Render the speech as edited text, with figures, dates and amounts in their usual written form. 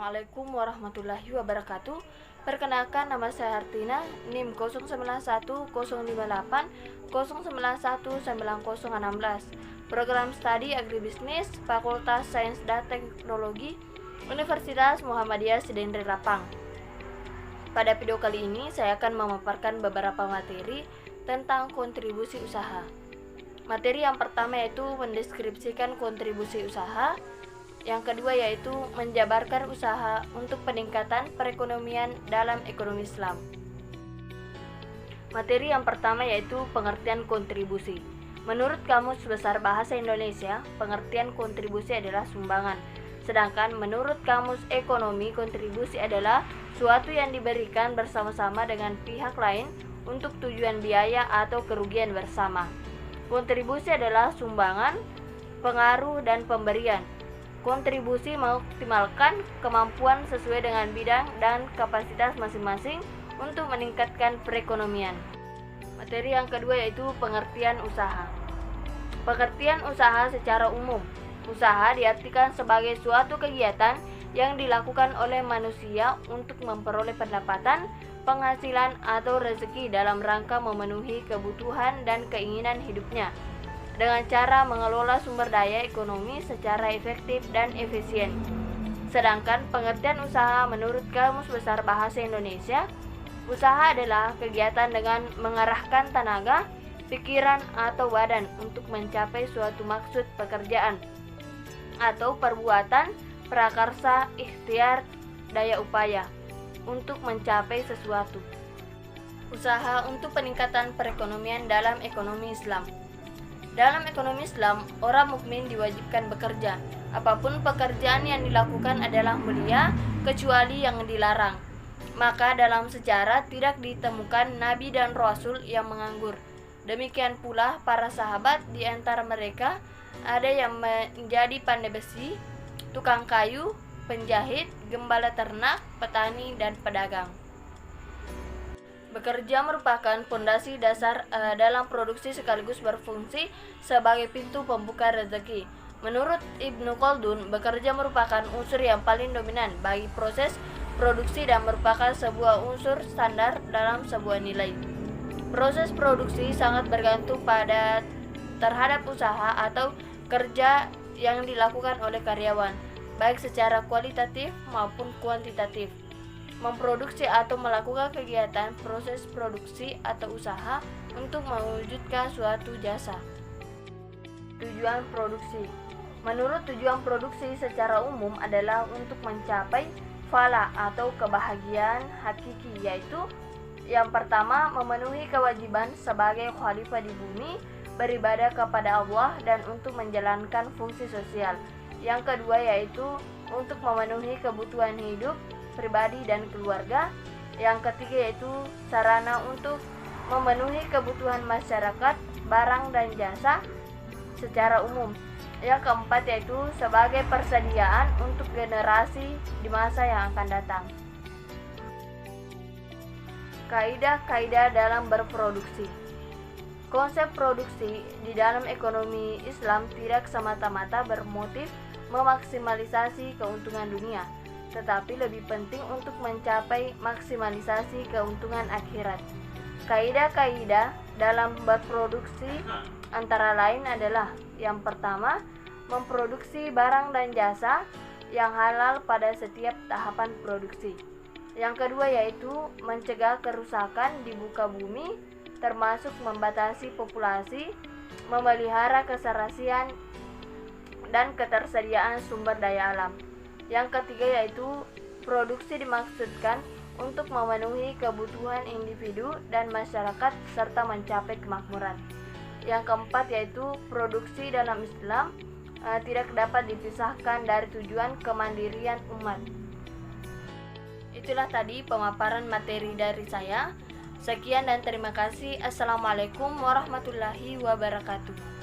Assalamualaikum warahmatullahi wabarakatuh. Perkenalkan, nama saya Hartina, NIM 091058091916. Program Studi Agribisnis, Fakultas Sains dan Teknologi, Universitas Muhammadiyah Sidendri Lapang. Pada video kali ini saya akan memaparkan beberapa materi tentang kontribusi usaha. Materi yang pertama yaitu mendeskripsikan kontribusi usaha. Yang kedua yaitu menjabarkan usaha untuk peningkatan perekonomian dalam ekonomi Islam. Materi yang pertama yaitu pengertian kontribusi. Menurut Kamus Besar Bahasa Indonesia, pengertian kontribusi adalah sumbangan. Sedangkan menurut Kamus Ekonomi, kontribusi adalah suatu yang diberikan bersama-sama dengan pihak lain untuk tujuan biaya atau kerugian bersama. Kontribusi adalah sumbangan, pengaruh, dan pemberian. Kontribusi mengoptimalkan kemampuan sesuai dengan bidang dan kapasitas masing-masing untuk meningkatkan perekonomian. Materi yang kedua yaitu pengertian usaha. Pengertian usaha secara umum. Usaha diartikan sebagai suatu kegiatan yang dilakukan oleh manusia untuk memperoleh pendapatan, penghasilan, atau rezeki dalam rangka memenuhi kebutuhan dan keinginan hidupnya dengan cara mengelola sumber daya ekonomi secara efektif dan efisien. Sedangkan pengertian usaha menurut Kamus Besar Bahasa Indonesia, usaha adalah kegiatan dengan mengarahkan tenaga, pikiran, atau badan untuk mencapai suatu maksud pekerjaan atau perbuatan, prakarsa, ikhtiar, daya upaya untuk mencapai sesuatu. Usaha untuk peningkatan perekonomian dalam ekonomi Islam. Dalam ekonomi Islam, orang mukmin diwajibkan bekerja. Apapun pekerjaan yang dilakukan adalah mulia, kecuali yang dilarang. Maka dalam sejarah tidak ditemukan nabi dan rasul yang menganggur. Demikian pula para sahabat, di antara mereka ada yang menjadi pandai besi, tukang kayu, penjahit, gembala ternak, petani, dan pedagang. Bekerja merupakan fondasi dasar dalam produksi sekaligus berfungsi sebagai pintu pembuka rezeki. Menurut Ibnu Khaldun, bekerja merupakan unsur yang paling dominan bagi proses produksi dan merupakan sebuah unsur standar dalam sebuah nilai. Proses produksi sangat bergantung terhadap usaha atau kerja yang dilakukan oleh karyawan, baik secara kualitatif maupun kuantitatif. Memproduksi atau melakukan kegiatan proses produksi atau usaha untuk mewujudkan suatu jasa. Tujuan produksi. Menurut tujuan produksi secara umum adalah untuk mencapai falah atau kebahagiaan hakiki, yaitu yang pertama memenuhi kewajiban sebagai khalifah di bumi, beribadah kepada Allah dan untuk menjalankan fungsi sosial. Yang kedua yaitu untuk memenuhi kebutuhan hidup pribadi dan keluarga. Yang ketiga yaitu sarana untuk memenuhi kebutuhan masyarakat, barang dan jasa secara umum. Yang keempat yaitu sebagai persediaan untuk generasi di masa yang akan datang. Kaidah-kaidah dalam berproduksi. Konsep produksi di dalam ekonomi Islam tidak semata-mata bermotif memaksimalisasi keuntungan dunia, tetapi lebih penting untuk mencapai maksimalisasi keuntungan akhirat. Kaidah-kaidah dalam berproduksi antara lain adalah: yang pertama, memproduksi barang dan jasa yang halal pada setiap tahapan produksi. Yang kedua yaitu mencegah kerusakan di muka bumi, termasuk membatasi populasi, memelihara keserasian dan ketersediaan sumber daya alam. Yang ketiga yaitu produksi dimaksudkan untuk memenuhi kebutuhan individu dan masyarakat serta mencapai kemakmuran. Yang keempat yaitu produksi dalam Islam tidak dapat dipisahkan dari tujuan kemandirian umat. Itulah tadi pemaparan materi dari saya. Sekian dan terima kasih. Assalamualaikum warahmatullahi wabarakatuh.